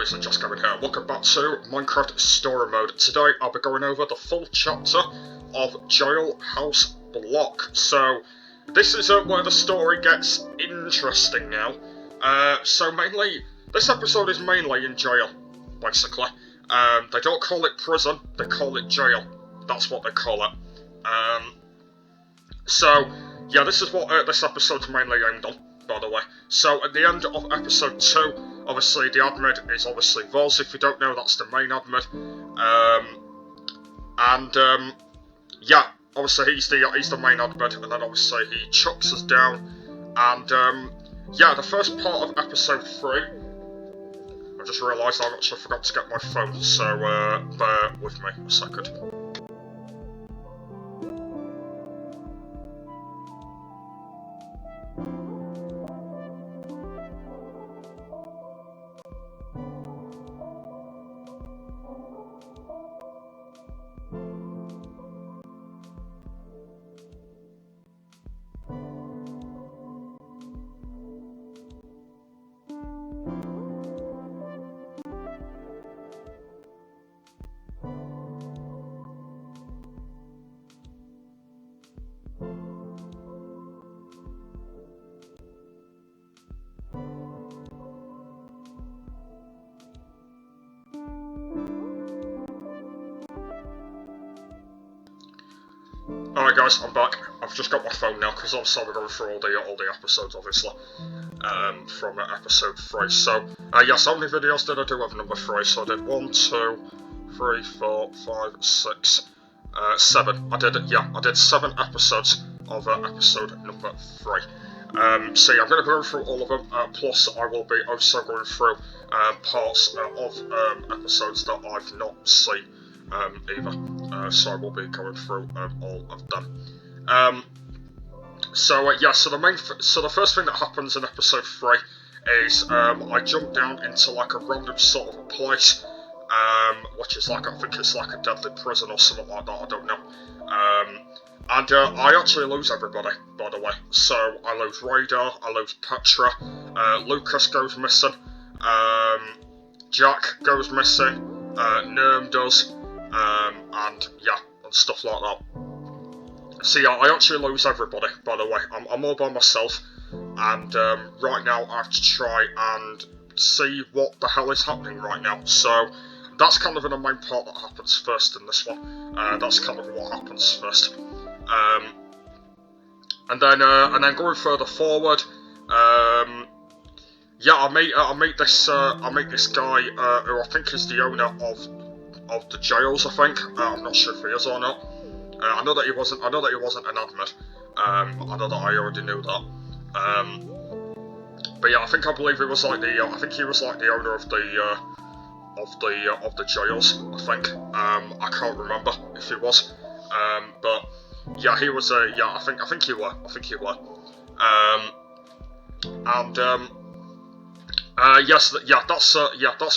boys, and Just Going here. Welcome back to Minecraft Story Mode. Today I'll be going over the full chapter of Jailhouse block. So this is where the story gets interesting now. So mainly, this episode is mainly in jail, basically. They don't call it prison, they call it jail. That's what they call it. So yeah, this is what this episode's mainly aimed on, by the way. So at the end of episode 2, obviously the admin is obviously Voz. If you don't know, that's the main admin. Yeah, obviously he's the main admin, and then obviously he chucks us down. And yeah, the first part of episode 3, I just realised I actually forgot to get my phone, so bear with me a second. Alright guys, I'm back. I've just got my phone now, because obviously we're going through all the episodes, obviously, from episode 3. So, yes, how many videos did I do of number 3? So I did 1, 2, 3, 4, 5, 6, 7. I did 7 episodes of episode number 3. So yeah, I'm going to go through all of them, plus I will be also going through parts of episodes that I've not seen either. So I will be going through all of them. So yeah, so the first thing that happens in episode 3 is I jump down into like a random sort of a place, which is like, I think it's like a deadly prison or something like that, I don't know. And I actually lose everybody, by the way. So I lose Radar, I lose Petra, Lucas goes missing, Jack goes missing, Nerm does, and yeah, and stuff like that. So yeah, I actually lose everybody, by the way. I'm all by myself, and right now I have to try and see what the hell is happening right now. So that's kind of in the main part that happens first in this one. That's kind of what happens first. And then going further forward, yeah, I meet this guy who I think is the owner of the jails. I think I'm not sure if he is or not. I know that he wasn't an admin. I know that I already knew that. But yeah, I believe he was like the owner of the jails. I think. I can't remember if he was. But yeah, he was. Yeah, I think he were. Yes, yeah, that's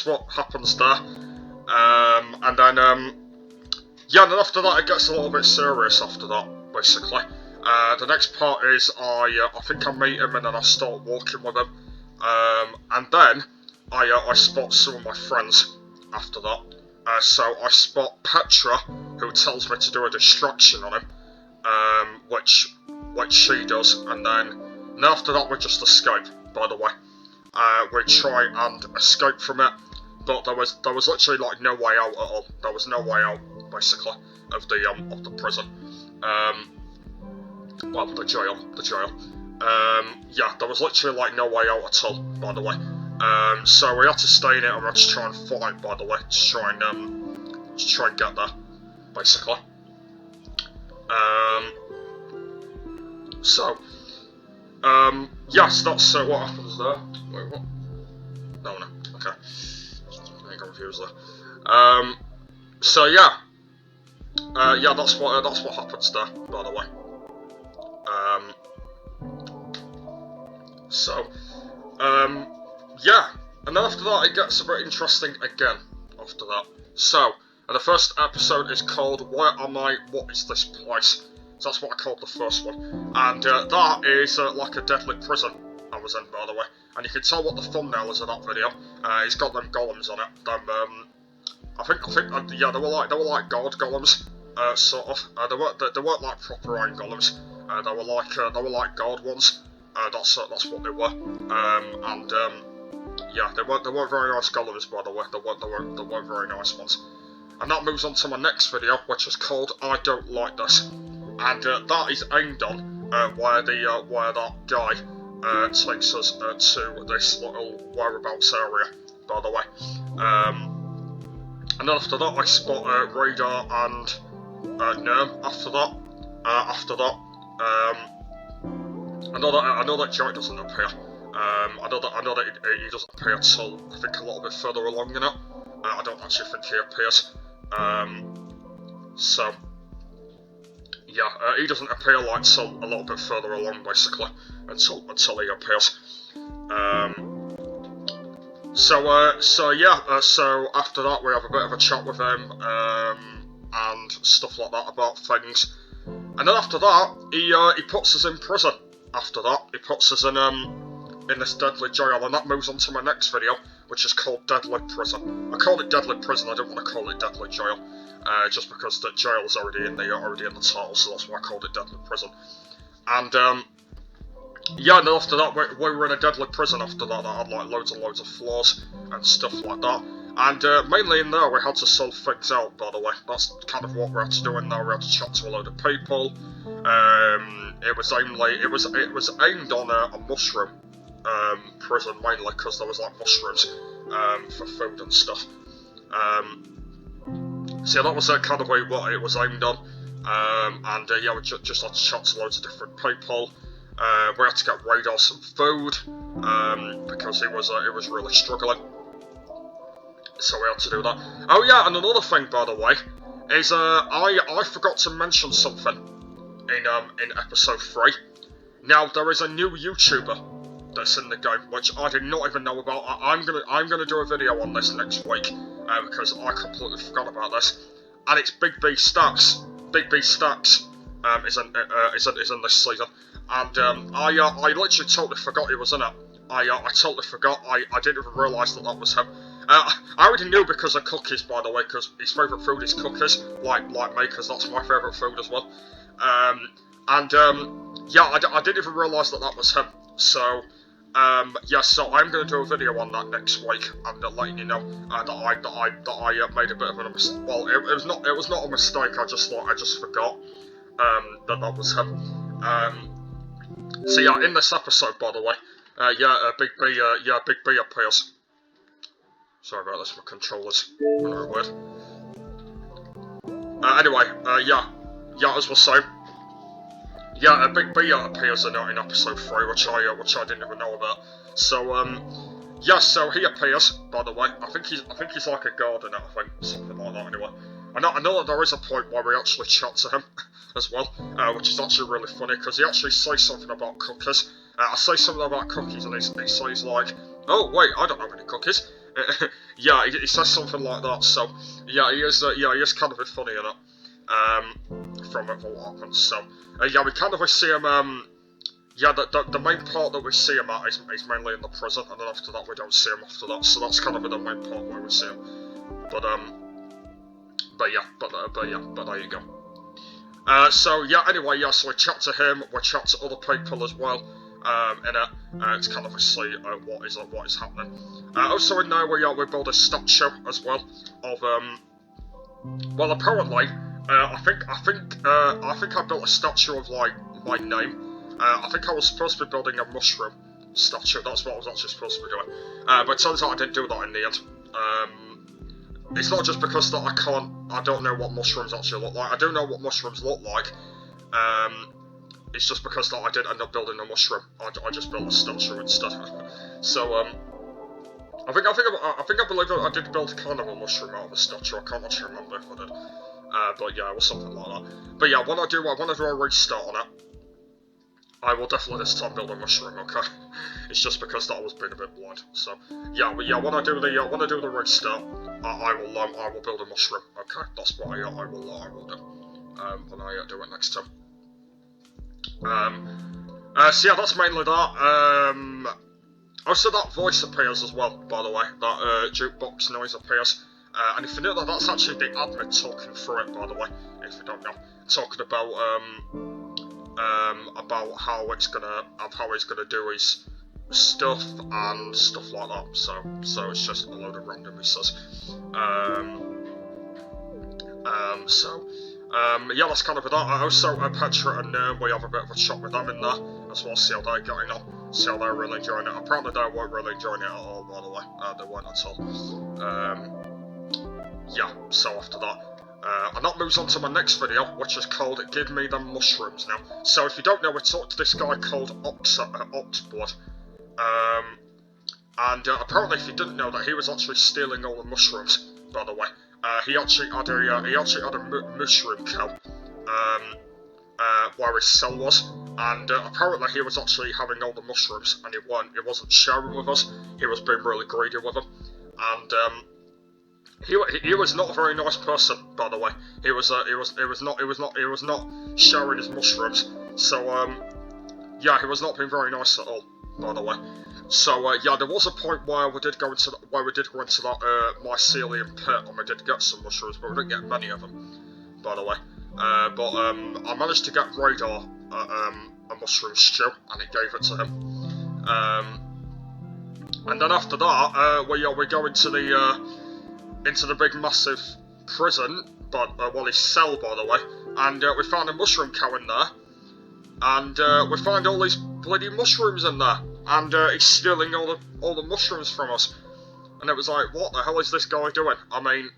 what happens there. And then yeah, and then after that it gets a little bit serious after that, basically. The next part is I think I meet him and then I start walking with him. And then I spot some of my friends after that. So I spot Petra, who tells me to do a distraction on him, which she does, and then after that we just escape, by the way. We try and escape from it, but there was literally like no way out at all. There was no way out, basically, of the prison. Well, the jail. Yeah, there was literally like no way out at all, by the way. So we had to stay in it and we had to try and fight, by the way, to try and get there, basically. So yes, that's what happens there. Wait, what? No, okay. I got confused there. So yeah, yeah, that's what happens there, by the way. So yeah, and then after that it gets a bit interesting again. After that, so the first episode is called "Where Am I? What Is This Place?" So that's what I called the first one, and that is like a deadly prison I was in, by the way. And you can tell what the thumbnail is of that video. It's got them golems on it. I think, yeah, they were like god golems, sort of. They weren't like proper iron golems. They were like god ones. That's what they were. Yeah, they weren't very nice golems, by the way. They weren't very nice ones. And that moves on to my next video, which is called I Don't Like This, and that is aimed on where that guy takes us to this little whereabouts area, by the way. And then after that, I spot Radar and Nerm. After that, I know that Jack doesn't appear. I know that he doesn't appear till I think a little bit further along in it. I don't actually think he appears. So yeah, he doesn't appear like till a little bit further along, basically, until he appears. So after that we have a bit of a chat with him and stuff like that about things, and then after that he puts us in prison. After that he puts us in this deadly jail, and that moves on to my next video, which is called Deadly Prison. I call it Deadly Prison. I don't want to call it Deadly Jail, just because the jail is already in the title, so that's why I called it Deadly Prison. And yeah, and after that we were in a deadly prison. After that had like loads and loads of floors and stuff like that. And mainly in there we had to solve things out, by the way. That's kind of what we had to do in there. We had to chat to a load of people. It was aimed on a mushroom prison mainly, because there was like mushrooms for food and stuff. So yeah, that was kind of what it was aimed on. Yeah, we just had to chat to loads of different people. We had to get Radar some food because he was really struggling. So we had to do that. Oh yeah, and another thing, by the way, is I forgot to mention something in episode 3. Now there is a new YouTuber that's in the game, which I did not even know about. I'm gonna do a video on this next week because I completely forgot about this, and it's Big B Stacks. Big B Stacks is in this season, and I literally totally forgot he was in it. I totally forgot. I didn't even realise that was him. I already knew because of cookies, by the way, because his favourite food is cookies, like me, because that's my favourite food as well. Yeah, I didn't even realise that was him. So, yeah, so I'm going to do a video on that next week, and letting you know that I made a bit of a mistake. Well, it was not a mistake. I just forgot that was him. So yeah, in this episode, by the way, Big B appears. Sorry about this, my controllers went very weird. Anyway, yeah, as we're saying, yeah, Big B appears in episode 3, which I didn't even know about. So yeah, so he appears. By the way, I think he's like a guard in it. I think something like that. Anyway, I know that there is a point where we actually chat to him as well, which is actually really funny because he actually says something about cookies. I say something about cookies, and he says like, "Oh wait, I don't have any cookies." Yeah, he says something like that. So yeah, he is kind of a funny in it. From what happens. So yeah, we kind of see him. Yeah, the main part that we see him at is mainly in the prison, and then after that we don't see him after that. So that's kind of the main part where we see him. But there you go. So yeah, anyway, yeah, so we chat to him, we chat to other people as well. In it, to kind of see what is happening. Also in there we build a statue as well of well, apparently I think I built a statue of like my name. I think I was supposed to be building a mushroom statue. That's what I was actually supposed to be doing. But it turns out I didn't do that in the end. It's not just because that I don't know what mushrooms actually look like. I do know what mushrooms look like. It's just because that I didn't end up building a mushroom. I just built a statue instead. So I believe I did build kind of a mushroom out of a statue. I can't actually remember if I did. But yeah, it was something like that. But yeah, when I do a restart on it, I will definitely this time build a mushroom. Okay, it's just because that was being a bit blind. So yeah, when I do the restart, I will build a mushroom. Okay, that's what I will do when I do it next time. So yeah, that's mainly that. Also, that voice appears as well, by the way. That jukebox noise appears. And if you know that, that's actually the admin talking through it, by the way. If you don't know, talking about how he's gonna do his stuff and stuff like that. So it's just a load of random, he says. Yeah, that's kind of that. Also, Petra and we have a bit of a chat with them in there as well, see how they're getting on, see how they're really enjoying it. Apparently they weren't really enjoying it at all, by the way. They weren't at all. Yeah, so after that, and that moves on to my next video, which is called Give Me Them Mushrooms Now. So if you don't know, we talked to this guy called Octblood. Apparently if you didn't know that he was actually stealing all the mushrooms, by the way. He actually had a mushroom cow, where his cell was, and apparently he was actually having all the mushrooms, and he wasn't sharing with us. He was being really greedy with them, and he was not a very nice person, by the way. He was not sharing his mushrooms. So yeah, he was not being very nice at all, by the way. So yeah, there was a point where we did go into that mycelium pit, and we did get some mushrooms, but we didn't get many of them, by the way. I managed to get Radar a mushroom stew, and it gave it to him. And then after that, we go into the big massive prison, his cell, by the way, and we found a mushroom cow in there, and we found all these bloody mushrooms in there, and he's stealing all the mushrooms from us, and it was like, what the hell is this guy doing? I mean,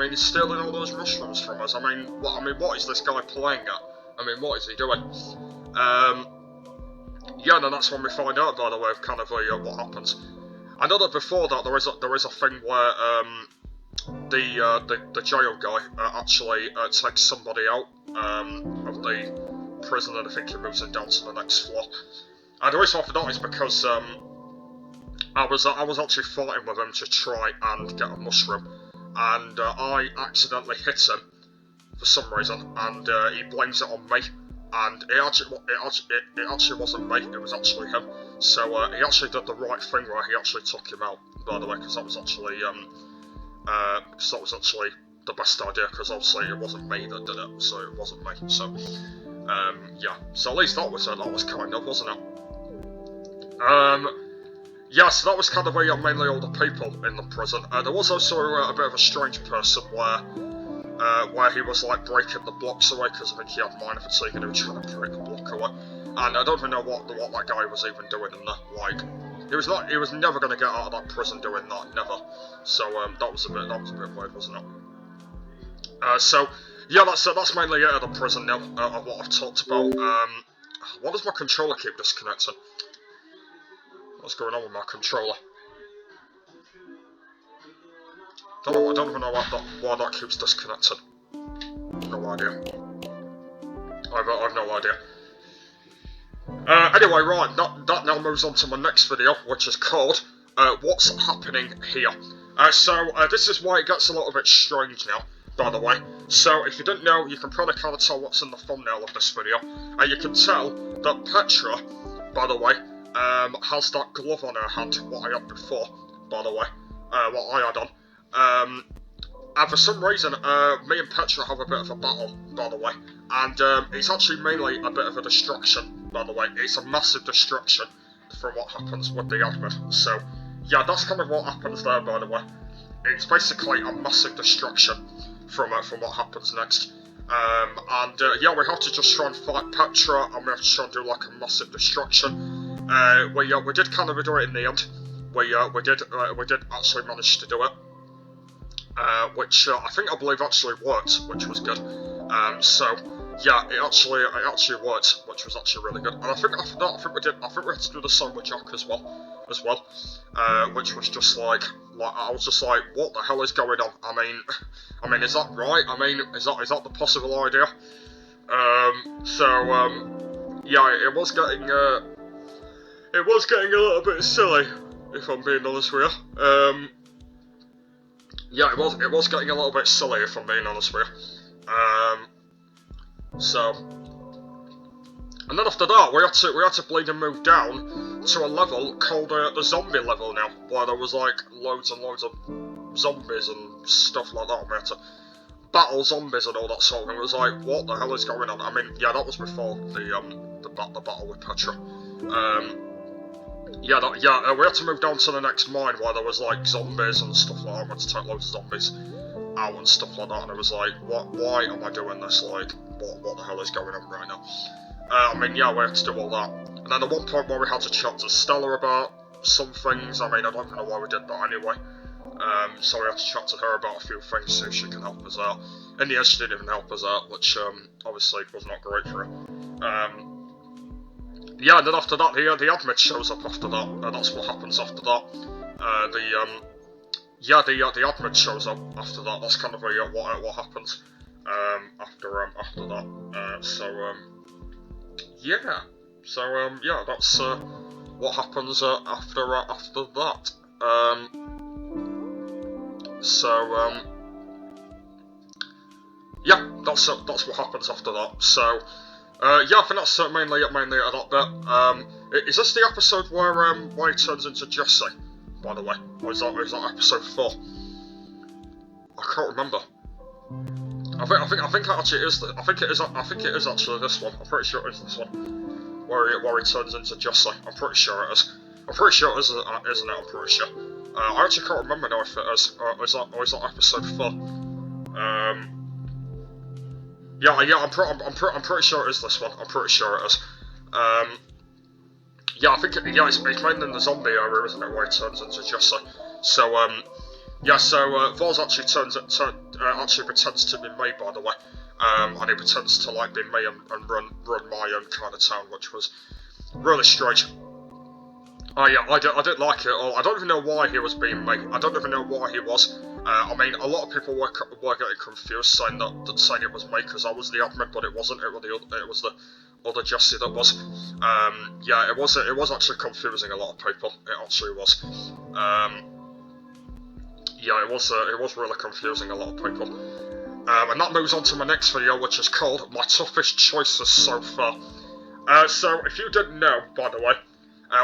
he's stealing all those mushrooms from us. I mean, what is this guy playing at? I mean, what is he doing? Yeah, and that's when we find out, by the way, of kind of what happens. I know that before that there is a thing where the jail guy actually takes somebody out of the prison, and I think he moves him down to the next floor. And the reason for that is because I was actually fighting with him to try and get a mushroom, and I accidentally hit him for some reason, and he blames it on me. And it actually wasn't me, it was actually him. So he actually did the right thing where he actually took him out, by the way, because that was actually the best idea, because obviously it wasn't me that did it, so it wasn't me. So yeah, so at least that was kind of, wasn't it? Yeah, so that was kind of mainly all the people in the prison. There was also a bit of a strange person where he was like breaking the blocks away, because I think he had minor fatigue and he was trying to break the block away. And I don't even know what that guy was even doing in there. Like, he was never going to get out of that prison doing that, never. So that was a bit weird, wasn't it? So yeah, that's mainly it of the prison now, of what I've talked about. Why does my controller keep disconnecting? What's going on with my controller? I don't even know why that keeps disconnecting. No idea. I've no idea. Anyway, right, that now moves on to my next video, which is called What's Happening Here? So this is why it gets a little bit strange now, by the way. So if you didn't know, you can probably kind of tell what's in the thumbnail of this video. You can tell that Petra, by the way, has that glove on her hand, what I had before, by the way, what I had on. And for some reason, me and Petra have a bit of a battle, by the way, and it's actually mainly a bit of a distraction, by the way. It's a massive distraction from what happens with the admin. So yeah, that's kind of what happens there, by the way. It's basically a massive distraction from what happens next. Yeah, we have to just try and fight Petra, and we have to try and do like a massive distraction. We did kind of do it in the end. We did actually manage to do it, which I believe actually worked, which was good. So yeah, it actually worked, which was actually really good. And I think after that, I think we had to do the same with Jack as well, which was just like I was just like, what the hell is going on? I mean, is that right? I mean, is that the possible idea? Yeah, it was getting a little bit silly, if I'm being honest with you. Yeah, it was getting a little bit silly, if I'm being honest with you. So And then after that, we had to bleed and move down to a level called the zombie level now, where there was like loads and loads of zombies and stuff like that. We had to battle zombies and all that sort of thing. It was like, what the hell is going on? I mean, yeah, that was before the battle with Petra. We had to move down to the next mine where there was like zombies and stuff like that. We had to take loads of zombies out and stuff like that. And it was like, why am I doing this? Like, what the hell is going on right now? I mean, yeah, we had to do all that. And then at one point where we had to chat to Stella about some things. I mean, I don't even know why we did that anyway. So we had to chat to her about a few things, see if she can help us out. In the end, she didn't even help us out, which obviously was not great for her. Yeah, and then after that, the admin shows up after that. That's what happens after that. The admin shows up after that. That's kind of what happens after that. Yeah. That's what happens after that. That's what happens after that. So, I think that's mainly at that bit. Is this the episode where he turns into Jesse, by the way? Or is that episode 4? I can't remember. I think it actually is. I think it is actually this one. I'm pretty sure it is this one, where he turns into Jesse. I'm pretty sure it is. I'm pretty sure it is, isn't it? I'm pretty sure. I actually can't remember now if it is, or is that episode 4? I'm pretty sure it is this one. I'm pretty sure it is. It's mainly in the zombie area, isn't it, where he turns into Jesse. So Voz actually actually pretends to be me, by the way. And he pretends to like be me and run my own kind of town, which was really strange. I didn't like it at all. I don't even know why he was being me. I don't even know why he was. I mean, a lot of people were getting confused, saying it was me because I was the admin, but it wasn't. It was the other Jesse that was. It was actually confusing a lot of people. It actually was. It was really confusing a lot of people. And that moves on to my next video, which is called My Toughest Choices So Far. So if you didn't know, by the way,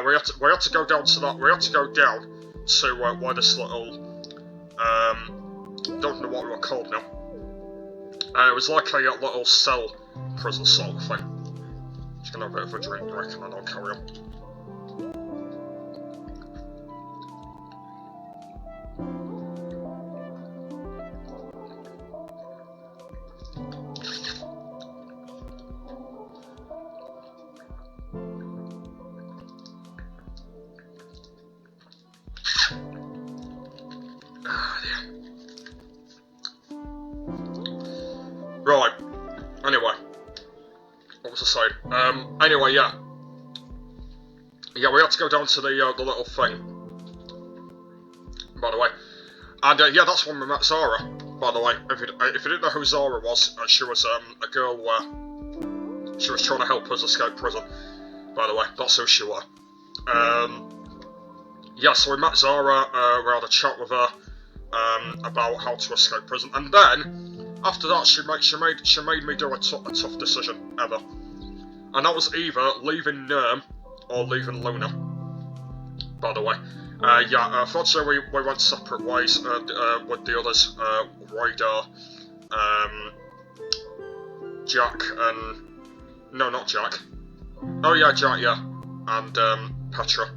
we had to go down to that. We had to go down to where this little don't know what we were called now. It was like a little cell prison sort of thing. Just gonna have a bit of a drink, I reckon, and I'll carry on. Right, anyway, what was I saying? Anyway, yeah, we had to go down to the little thing, by the way, and that's when we met Zara, by the way. If you didn't know who Zara was, she was a girl where she was trying to help us escape prison, by the way. That's who she was. So we met Zara, we had a chat with her about how to escape prison, and then after that, she made me do a tough decision ever, and that was either leaving Nerm or leaving Luna. By the way, unfortunately we went separate ways with the others, Radar, Jack, and no, not Jack. Oh yeah, Jack, yeah, and Petra.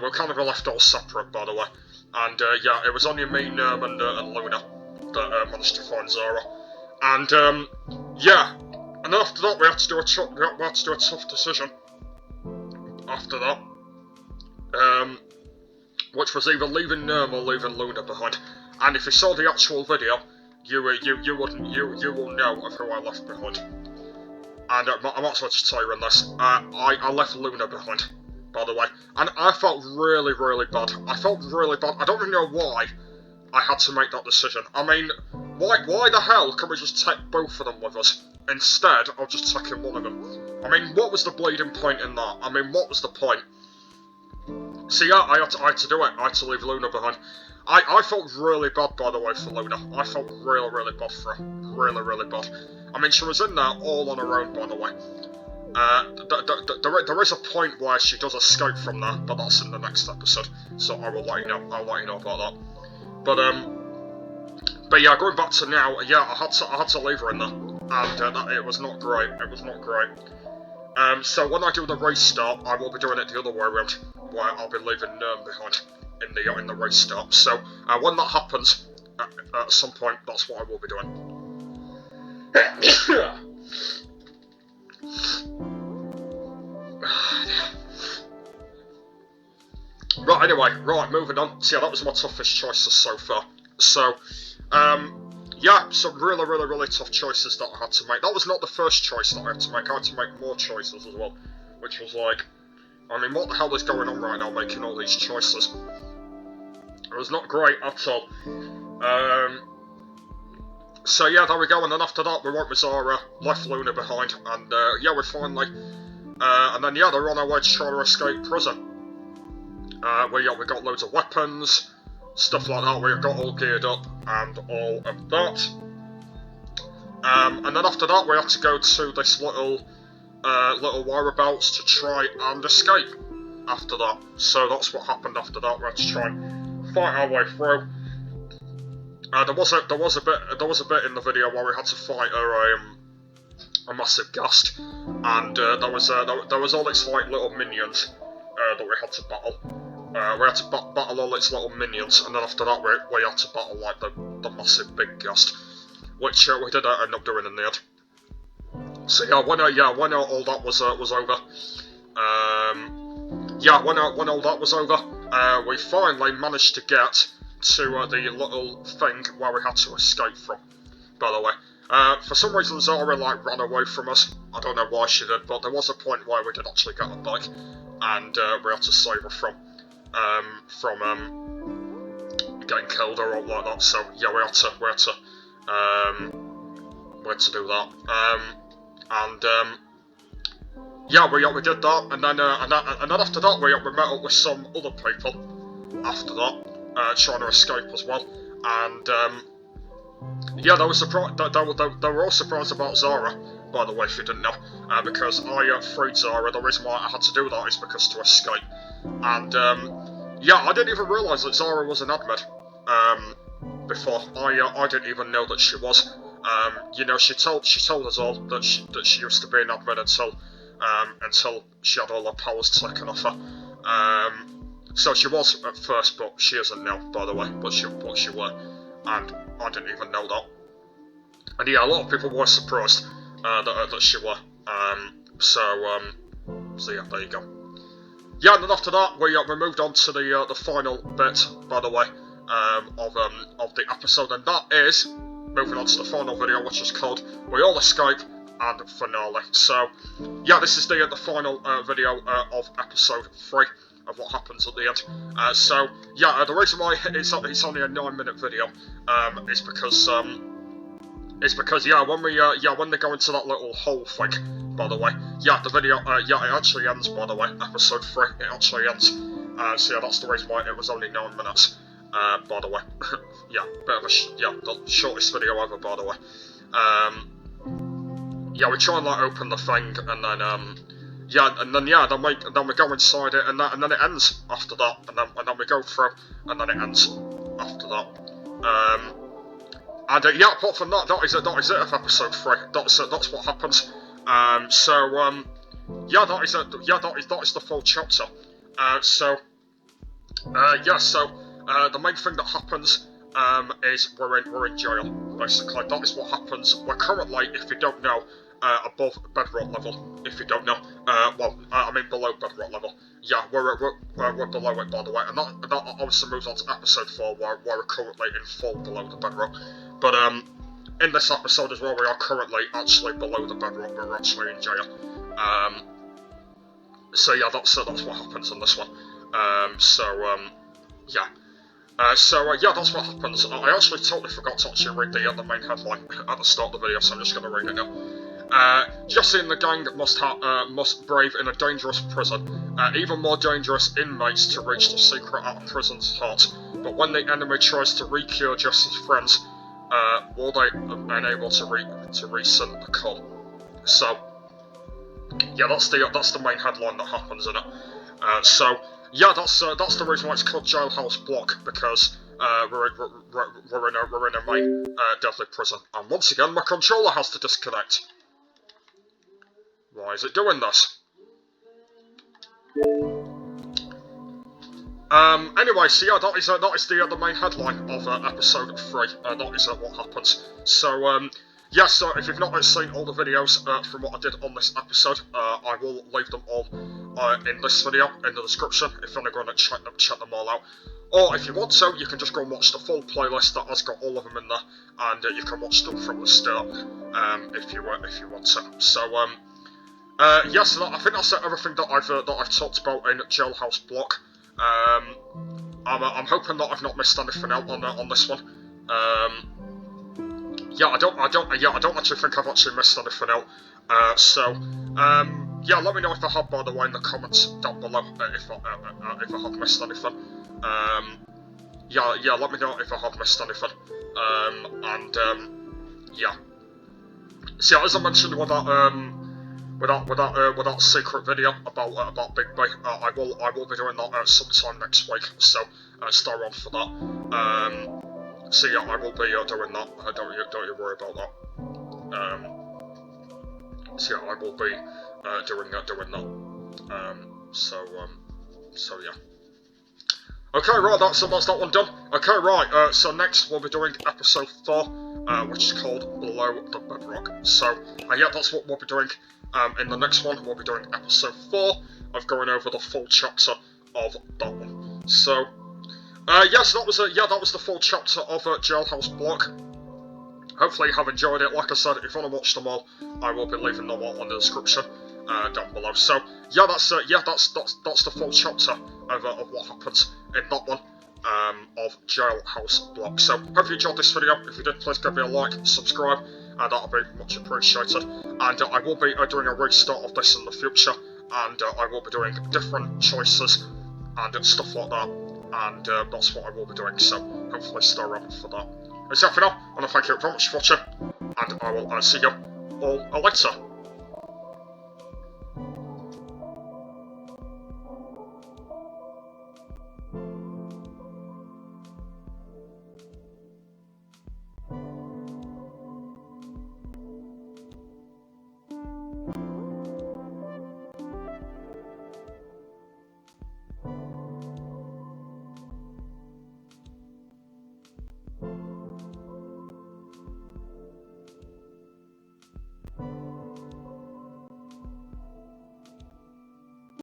We're kind of left all separate, by the way. And it was only me, Nerm, and Luna that managed to find Zara. And and after that we had to do a tough decision. After that, which was either leaving Nerm or leaving Luna behind. And if you saw the actual video, you will know of who I left behind. And I might as well just tell you in this. I left Luna behind, by the way, and I felt really, really bad. I don't even know why I had to make that decision. I mean, why the hell can we just take both of them with us instead of just taking one of them? I mean, what was the bleeding point in that? I mean, what was the point? So yeah, I had to do it. I had to leave Luna behind. I felt really bad, by the way, for Luna. I felt really bad for her. Really bad. I mean, she was in there all on her own, by the way. There is a point where she does escape from there, but that's in the next episode, so I will let you know. I'll let you know about that. But yeah, going back to now, yeah, I had to leave her in there, and it was not great. It was not great. So when I do the race start, I will be doing it the other way around, where I'll be leaving Nern behind in the race start. So when that happens, at some point, that's what I will be doing. Right, anyway, moving on. So yeah, that was my toughest choices so far. So, yeah, some really tough choices that I had to make. That was not the first choice that I had to make. I had to make more choices as well, which was like, I mean, what the hell is going on right now, making all these choices? It was not great at all. So yeah, there we go, and then after that, we went with Zara, left Luna behind, and yeah, we finally, and then yeah, they're on our way to try to escape prison. We got loads of weapons, stuff like that. We got all geared up and all of that. And then after that, we had to go to this little whereabouts to try and escape. After that, so that's what happened after that. We had to try and fight our way through. There was a bit in the video where we had to fight a massive ghast, and there was all its like little minions that we had to battle. We had to battle all its little minions, and then after that we had to battle like the massive big ghast, which we did end up doing in the end. So yeah, when all that was over, when all that was over, we finally managed to get to the little thing where we had to escape from. By the way, for some reason Zara like ran away from us. I don't know why she did, but there was a point where we did actually get her back, and we had to save her from getting killed or all like that. So yeah, we had to do that. Yeah, we did that, and then after that we met up with some other people. After that, trying to escape as well, and yeah, they were all surprised about Zara. By the way, if you didn't know, because I freed Zara. The reason why I had to do that is because to escape. And yeah, I didn't even realise that Zara was an admin before. I didn't even know that she was. You know, she told us all that she used to be an admin until she had all her powers taken off her. So she was at first, but she isn't now, by the way. But she were, and I didn't even know that. And yeah, a lot of people were surprised that she were. So yeah, there you go. Yeah, and then after that, we moved on to the final bit, by the way, of the episode, and that is moving on to the final video, which is called "We All Escape" and Finale. So, yeah, this is the final video of episode 3 of what happens at the end. So, yeah, the reason why it's only a 9-minute video is because yeah, when they go into that little hole thing, by the way, yeah, the video, yeah, it actually ends, by the way, episode 3, it actually ends, so yeah, that's the reason why it was only 9 minutes, by the way. Yeah, bit of the shortest video ever, by the way. Yeah, we try and like open the thing, and then then we go inside it, and then it ends after that, and then we go through, and then it ends after that. And yeah, apart from that, that is it of episode 3. That's what happens. Yeah, that is it. Yeah, that is the full chapter. The main thing that happens is we're in jail. Basically, that is what happens. We're currently, if you don't know, above bedrock level. If you don't know, I mean below bedrock level. Yeah, we're below it, by the way, and that obviously moves on to episode 4, where we're currently in full below the bedrock. But in this episode as well, we are currently actually below the bedrock. We're actually in jail. So yeah, that's what happens in this one. Yeah. Yeah, that's what happens. I actually totally forgot to actually read the main headline at the start of the video, so I'm just going to read it now. Jesse and the gang must brave in a dangerous prison, even more dangerous inmates to reach the secret at a prison's heart. But when the enemy tries to re-cure Jesse's friends, will they be able to rescind the call? So, yeah, that's the main headline that happens in it. So, yeah, that's the reason why it's called Jailhouse Block, because we're in a main deadly prison. And once again, my controller has to disconnect. Why is it doing this? Anyway, so yeah, that is the main headline of episode 3. That is what happens. So, yeah, so if you've not seen all the videos from what I did on this episode, I will leave them all in this video, in the description, if you want to go and check them all out. Or if you want to, you can just go and watch the full playlist that has got all of them in there, and you can watch them from the start, if you want to. So, yeah, so I think that's everything that I've talked about in Jailhouse Block. I'm hoping that I've not missed anything out on this one. Yeah, I don't actually think I've actually missed anything out. Yeah, let me know if I have, by the way, in the comments down below, if I have missed anything. Yeah, let me know if I have missed anything. Yeah. So yeah, as I mentioned with that secret video about Big Bay, I will be doing that sometime next week. So stay on for that. So yeah, I will be doing that. Don't you worry about that. So yeah, I will be doing that. So yeah. Okay, right, that's that one done. Okay, right, so next we'll be doing episode 4, which is called Below the Bedrock. So, yeah, that's what we'll be doing. In the next one, we'll be doing episode 4 of going over the full chapter of that one. So, yes, that was the full chapter of Jailhouse Block. Hopefully you have enjoyed it. Like I said, if you want to watch them all, I will be leaving them all in the description down below. So yeah, that's the full chapter of what happens in that one of Jailhouse Block. So hope you enjoyed this video. If you did, please give me a like, subscribe, and that'll be much appreciated. And I will be doing a restart of this in the future, and I will be doing different choices and stuff like that. And that's what I will be doing. So hopefully stay around for that. That's it for now, and I thank you very much for watching, and I will see you all later.